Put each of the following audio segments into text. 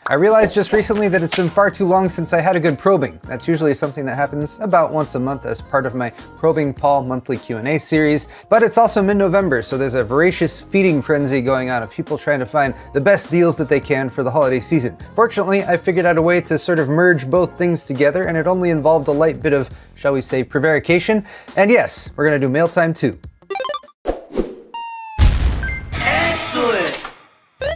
I realized just recently that it's been far too long since I had a good probing. That's usually something that happens about once a month as part of my Probing Paul monthly Q&A series, but it's also mid-November, so there's a voracious feeding frenzy going on of people trying to find the best deals that they can for the holiday season. Fortunately, I figured out a way to sort of merge both things together, and it only involved a light bit of, shall we say, prevarication. And yes, we're gonna do mail time too. Excellent!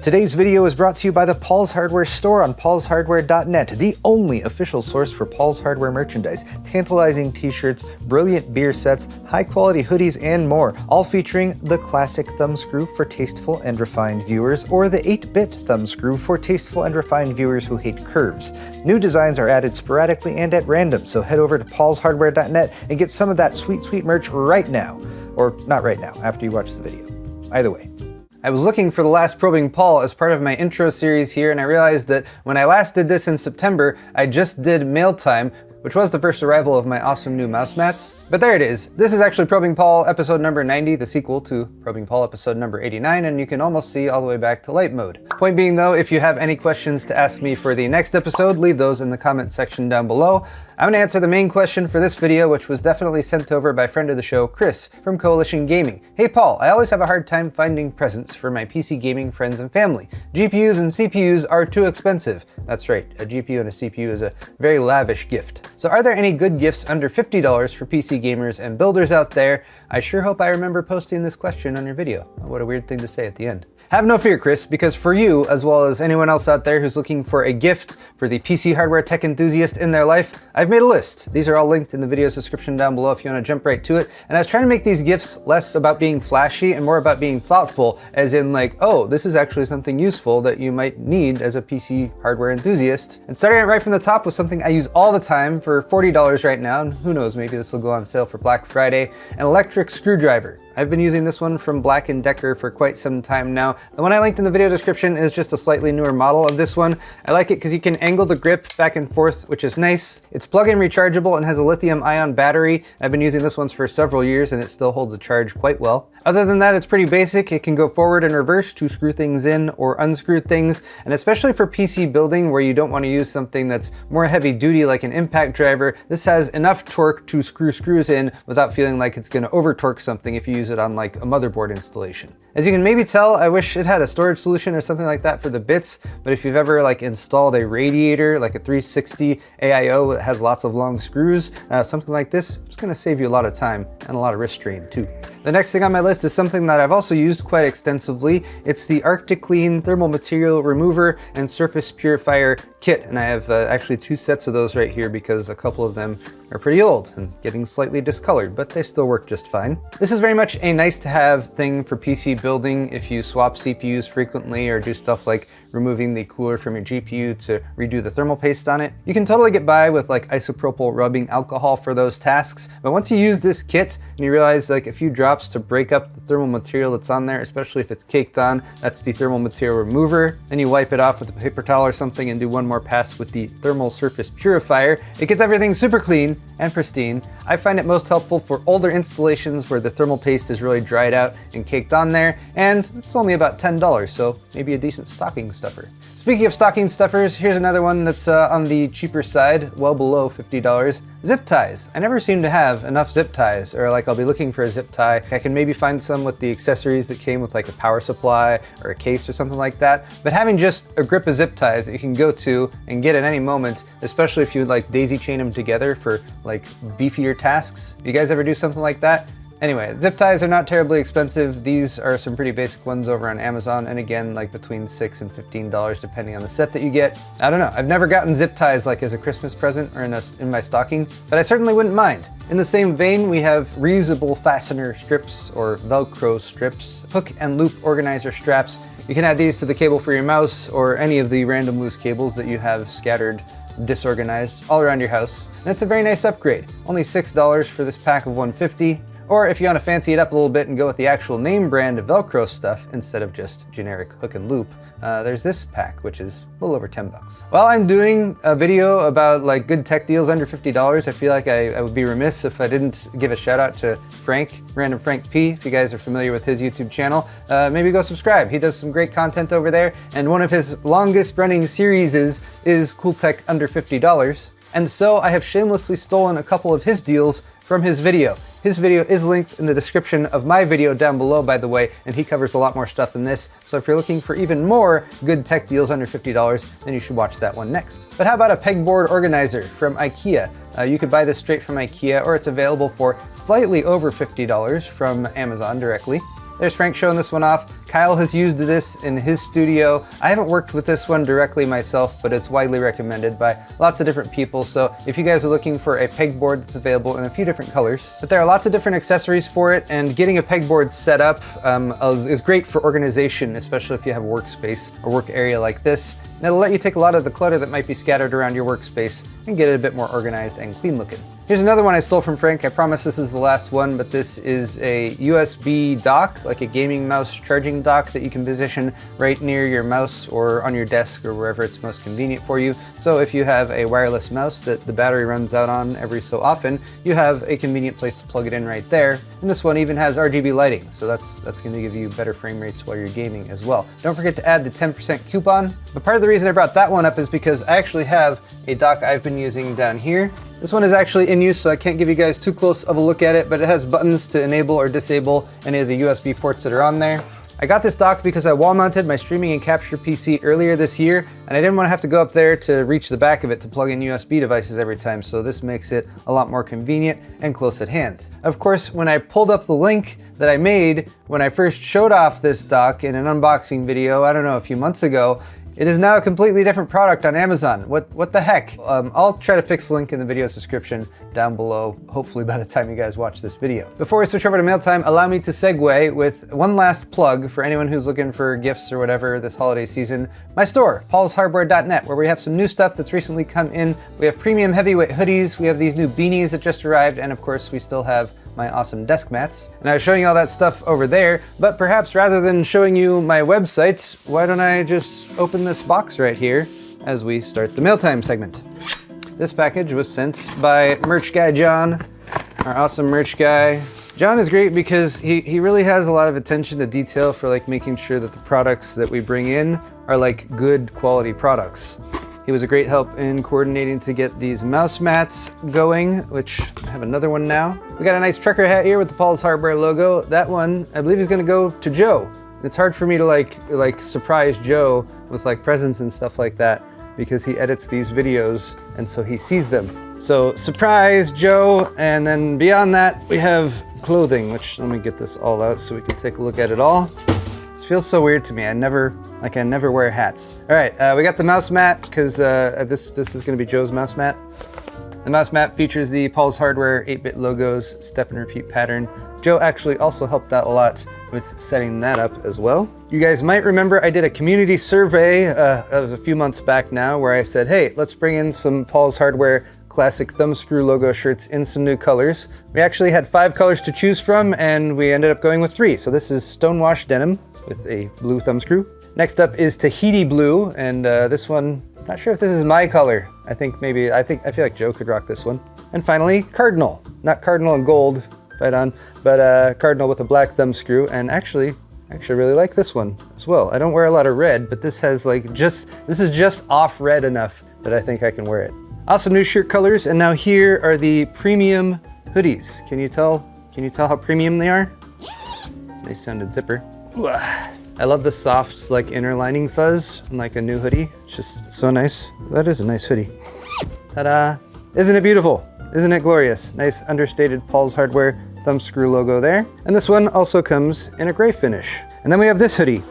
Today's video is brought to you by the Paul's Hardware store on paulshardware.net, the only official source for Paul's Hardware merchandise. Tantalizing t-shirts, brilliant beer sets, high-quality hoodies, and more, all featuring the classic thumbscrew for tasteful and refined viewers, or the 8-bit thumbscrew for tasteful and refined viewers who hate curves. New designs are added sporadically and at random, so head over to paulshardware.net and get some of that sweet, sweet merch right now. Or not right now, after you watch the video. Either way. I was looking for the last Probing Paul as part of my intro series here, and I realized that when I last did this in September, I just did mail time, which was the first arrival of my awesome new mouse mats. But there it is. This is actually Probing Paul episode number 90, the sequel to Probing Paul episode number 89, and you can almost see all the way back to light mode. Point being though, if you have any questions to ask me for the next episode, leave those in the comment section down below. I'm gonna answer the main question for this video, which was definitely sent over by friend of the show, Chris from Coalition Gaming. Hey Paul, I always have a hard time finding presents for my PC gaming friends and family. GPUs and CPUs are too expensive. That's right, a GPU and a CPU is a very lavish gift. So are there any good gifts under $50 for PC gamers and builders out there? I sure hope I remember posting this question on your video. What a weird thing to say at the end. Have no fear, Chris, because for you, as well as anyone else out there who's looking for a gift for the PC hardware tech enthusiast in their life, I've made a list. These are all linked in the video's description down below if you want to jump right to it. And I was trying to make these gifts less about being flashy and more about being thoughtful, as in like, oh, this is actually something useful that you might need as a PC hardware enthusiast. And starting right from the top with something I use all the time for $40 right now, and who knows, maybe this will go on sale for Black Friday, an electric screwdriver. I've been using this one from BLACK+DECKER for quite some time now. The one I linked in the video description is just a slightly newer model of this one. I like it because you can angle the grip back and forth, which is nice. It's plug-in rechargeable and has a lithium-ion battery. I've been using this one for several years and it still holds a charge quite well. Other than that, it's pretty basic. It can go forward and reverse to screw things in or unscrew things, and especially for PC building where you don't want to use something that's more heavy duty like an impact driver, this has enough torque to screw screws in without feeling like it's going to over torque something if you use it on like a motherboard installation. As you can maybe tell, I wish it had a storage solution or something like that for the bits, but if you've ever like installed a radiator, like a 360 AIO that has lots of long screws, something like this, it's going to save you a lot of time and a lot of wrist strain too. The next thing on my list is something that I've also used quite extensively. It's the Arctic Clean Thermal Material Remover and Surface Purifier Kit, and I have actually 2 sets of those right here because a couple of them are pretty old and getting slightly discolored, but they still work just fine. This is very much a nice to have thing for PC building if you swap CPUs frequently or do stuff like removing the cooler from your GPU to redo the thermal paste on it. You can totally get by with like isopropyl rubbing alcohol for those tasks, but once you use this kit and you realize like a few drops to break up the thermal material that's on there, especially if it's caked on, that's the thermal material remover. Then you wipe it off with a paper towel or something and do one more pass with the thermal surface purifier. It gets everything super clean and pristine. I find it most helpful for older installations where the thermal paste is really dried out and caked on there, and it's only about $10, so maybe a decent stocking stuffer. Speaking of stocking stuffers, here's another one that's on the cheaper side, well below $50. Zip ties. I never seem to have enough zip ties, or like I'll be looking for a zip tie. I can maybe find some with the accessories that came with like a power supply or a case or something like that, but having just a grip of zip ties that you can go to and get at any moment, especially if you would like daisy chain them together for like beefier tasks. You guys ever do something like that? Anyway, zip ties are not terribly expensive. These are some pretty basic ones over on Amazon, and again, like between $6 and $15 depending on the set that you get. I don't know, I've never gotten zip ties like as a Christmas present or in my stocking, but I certainly wouldn't mind. In the same vein, we have reusable fastener strips or Velcro strips, hook and loop organizer straps. You can add these to the cable for your mouse or any of the random loose cables that you have scattered disorganized all around your house. And it's a very nice upgrade. Only $6 for this pack of 150. Or if you want to fancy it up a little bit and go with the actual name brand Velcro stuff instead of just generic hook and loop, there's this pack, which is a little over 10 bucks. While I'm doing a video about like good tech deals under $50, I feel like I would be remiss if I didn't give a shout out to Frank, Random Frank P. If you guys are familiar with his YouTube channel, maybe go subscribe. He does some great content over there, and one of his longest running series is Cool Tech Under $50. And so I have shamelessly stolen a couple of his deals from his video. His video is linked in the description of my video down below, by the way, and he covers a lot more stuff than this. So if you're looking for even more good tech deals under $50, then you should watch that one next. But how about a pegboard organizer from Ikea? You could buy this straight from Ikea, or it's available for slightly over $50 from Amazon directly. There's Frank showing this one off. Kyle has used this in his studio. I haven't worked with this one directly myself, but it's widely recommended by lots of different people. So if you guys are looking for a pegboard, that's available in a few different colors. But there are lots of different accessories for it, and getting a pegboard set up is great for organization, especially if you have a workspace or work area like this. And it'll let you take a lot of the clutter that might be scattered around your workspace and get it a bit more organized and clean looking. Here's another one I stole from Frank. I promise this is the last one, but this is a USB dock, like a gaming mouse charging dock that you can position right near your mouse or on your desk or wherever it's most convenient for you. So if you have a wireless mouse that the battery runs out on every so often, you have a convenient place to plug it in right there. And this one even has RGB lighting, so that's going to give you better frame rates while you're gaming as well. Don't forget to add the 10% coupon. But part of the reason I brought that one up is because I actually have a dock I've been using down here. This one is actually in use, so I can't give you guys too close of a look at it, but it has buttons to enable or disable any of the USB ports that are on there. I got this dock because I wall mounted my streaming and capture PC earlier this year, and I didn't want to have to go up there to reach the back of it to plug in USB devices every time, so this makes it a lot more convenient and close at hand. Of course, when I pulled up the link that I made when I first showed off this dock in an unboxing video, I don't know, a few months ago, it is now a completely different product on Amazon. What the heck? I'll try to fix the link in the video's description down below, hopefully by the time you guys watch this video. Before we switch over to mail time, allow me to segue with one last plug for anyone who's looking for gifts or whatever this holiday season. My store, paulshardware.net, where we have some new stuff that's recently come in. We have premium heavyweight hoodies, we have these new beanies that just arrived, and of course we still have my awesome desk mats. And I was showing you all that stuff over there, but perhaps rather than showing you my website, why don't I just open this box right here as we start the mail time segment. This package was sent by merch guy John, our awesome merch guy. John is great because he really has a lot of attention to detail for like making sure that the products that we bring in are like good quality products. He was a great help in coordinating to get these mouse mats going, which I have another one now. We got a nice trucker hat here with the Paul's Hardware logo. That one, I believe, is gonna go to Joe. It's hard for me to like surprise Joe with like presents and stuff like that because he edits these videos and so he sees them. So surprise Joe, and then beyond that we have clothing, which let me get this all out so we can take a look at it all. This feels so weird to me. I never wear hats. All right, we got the mouse mat because this is gonna be Joe's mouse mat. The mouse mat features the Paul's Hardware 8-bit logos, step and repeat pattern. Joe actually also helped out a lot with setting that up as well. You guys might remember I did a community survey, that was a few months back now, where I said, hey, let's bring in some Paul's Hardware classic thumbscrew logo shirts in some new colors. We actually had 5 colors to choose from, and we ended up going with 3. So this is Stonewash Denim with a blue thumbscrew. Next up is Tahiti Blue, and this one, not sure if this is my color. I feel like Joe could rock this one. And finally, Cardinal. Not Cardinal and gold, right on, but Cardinal with a black thumbscrew, and actually really like this one as well. I don't wear a lot of red, but this has this is just off red enough that I think I can wear it. Awesome new shirt colors, and now here are the premium hoodies. Can you tell how premium they are? Nice sounded zipper. I love the soft like inner lining fuzz on like a new hoodie. It's just so nice. That is a nice hoodie. Ta-da! Isn't it beautiful? Isn't it glorious? Nice understated Paul's Hardware thumbscrew logo there. And this one also comes in a gray finish. And then we have this hoodie.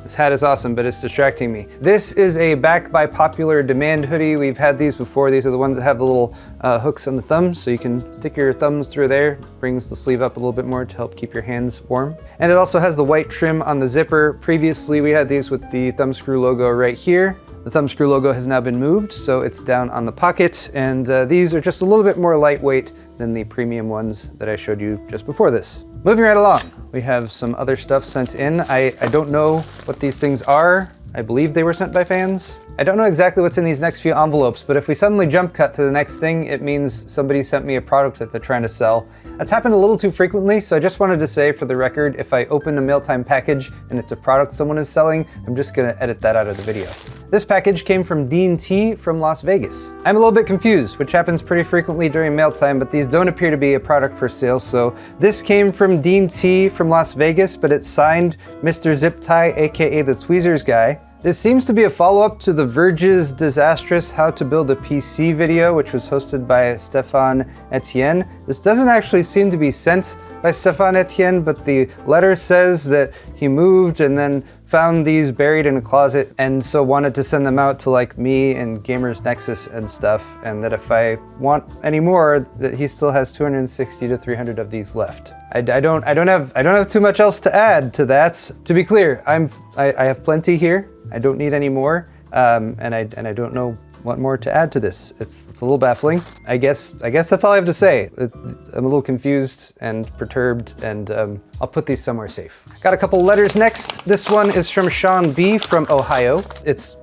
This hat is awesome, but it's distracting me. This is a back by popular demand hoodie. We've had these before. These are the ones that have the little hooks on the thumbs, so you can stick your thumbs through there. Brings the sleeve up a little bit more to help keep your hands warm. And it also has the white trim on the zipper. Previously, we had these with the thumbscrew logo right here. The thumbscrew logo has now been moved, so it's down on the pocket, and these are just a little bit more lightweight than the premium ones that I showed you just before this. Moving right along, we have some other stuff sent in. I don't know what these things are. I believe they were sent by fans. I don't know exactly what's in these next few envelopes, but if we suddenly jump cut to the next thing, it means somebody sent me a product that they're trying to sell. That's happened a little too frequently, so I just wanted to say for the record, if I open a mail-time package and it's a product someone is selling, I'm just gonna edit that out of the video. This package came from Dean T from Las Vegas. I'm a little bit confused, which happens pretty frequently during mail time, but these don't appear to be a product for sale. So this came from Dean T from Las Vegas, but it's signed Mr. Zip Tie, AKA the Tweezers guy. This seems to be a follow-up to The Verge's disastrous How to Build a PC video, which was hosted by Stéphane Etienne. This doesn't actually seem to be sent by Stéphane Etienne, but the letter says that he moved and then found these buried in a closet, and so wanted to send them out to like me and Gamers Nexus and stuff, and that if I want any more, that he still has 260 to 300 of these left. I don't have too much else to add to that. To be clear, I have plenty here. I don't need any more, and I don't know what more to add to this. It's a little baffling. I guess that's all I have to say. I'm a little confused and perturbed, and I'll put these somewhere safe. Got a couple letters next. This one is from Sean B from Ohio. It's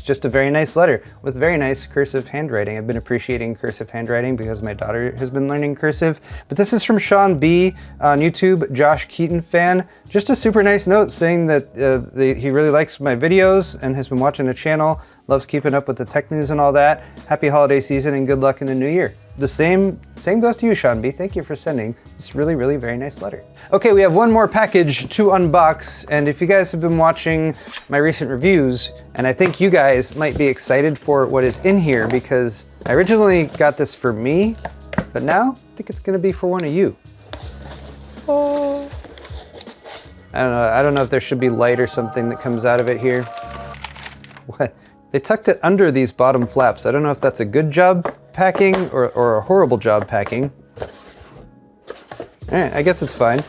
just a very nice letter with very nice cursive handwriting. I've been appreciating cursive handwriting because my daughter has been learning cursive. But this is from Sean B on YouTube, Josh Keaton fan. Just a super nice note saying that he really likes my videos and has been watching the channel, loves keeping up with the tech news and all that. Happy holiday season and good luck in the new year. The same goes to you, Sean B. Thank you for sending this really, really very nice letter. Okay, we have one more package to unbox, and if you guys have been watching my recent reviews, and I think you guys might be excited for what is in here, because I originally got this for me, but now I think it's gonna be for one of you. Oh. I don't know if there should be light or something that comes out of it here. What? They tucked it under these bottom flaps. I don't know if that's a good job packing or a horrible job packing. All right, I guess it's fine.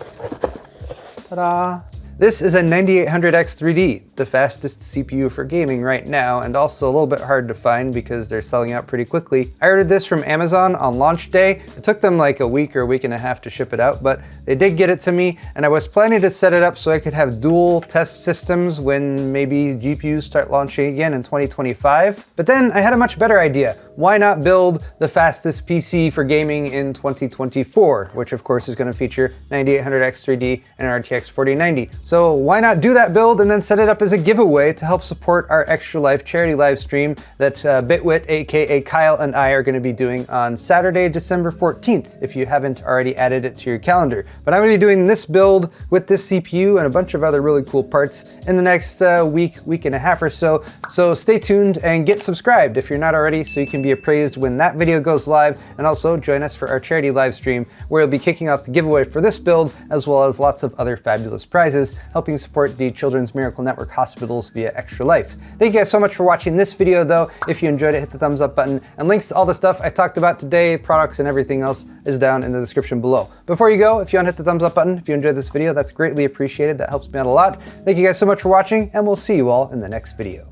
Ta-da! This is a 9800X3D, the fastest CPU for gaming right now, and also a little bit hard to find because they're selling out pretty quickly. I ordered this from Amazon on launch day. It took them like a week or a week and a half to ship it out, but they did get it to me, and I was planning to set it up so I could have dual test systems when maybe GPUs start launching again in 2025. But then I had a much better idea. Why not build the fastest PC for gaming in 2024, which of course is going to feature 9800X3D and RTX 4090. So why not do that build and then set it up as a giveaway to help support our Extra Life charity live stream that Bitwit, aka Kyle, and I are going to be doing on Saturday, December 14th, if you haven't already added it to your calendar. But I'm going to be doing this build with this CPU and a bunch of other really cool parts in the next week and a half or so. So stay tuned and get subscribed if you're not already, so you can be appraised when that video goes live, and also join us for our charity live stream where we'll be kicking off the giveaway for this build, as well as lots of other fabulous prizes, helping support the Children's Miracle Network hospitals via Extra Life. Thank you guys so much for watching this video though. If you enjoyed it, hit the thumbs up button, and links to all the stuff I talked about today, products and everything else, is down in the description below. Before you go, if you want to hit the thumbs up button, if you enjoyed this video, that's greatly appreciated. That helps me out a lot. Thank you guys so much for watching, and we'll see you all in the next video.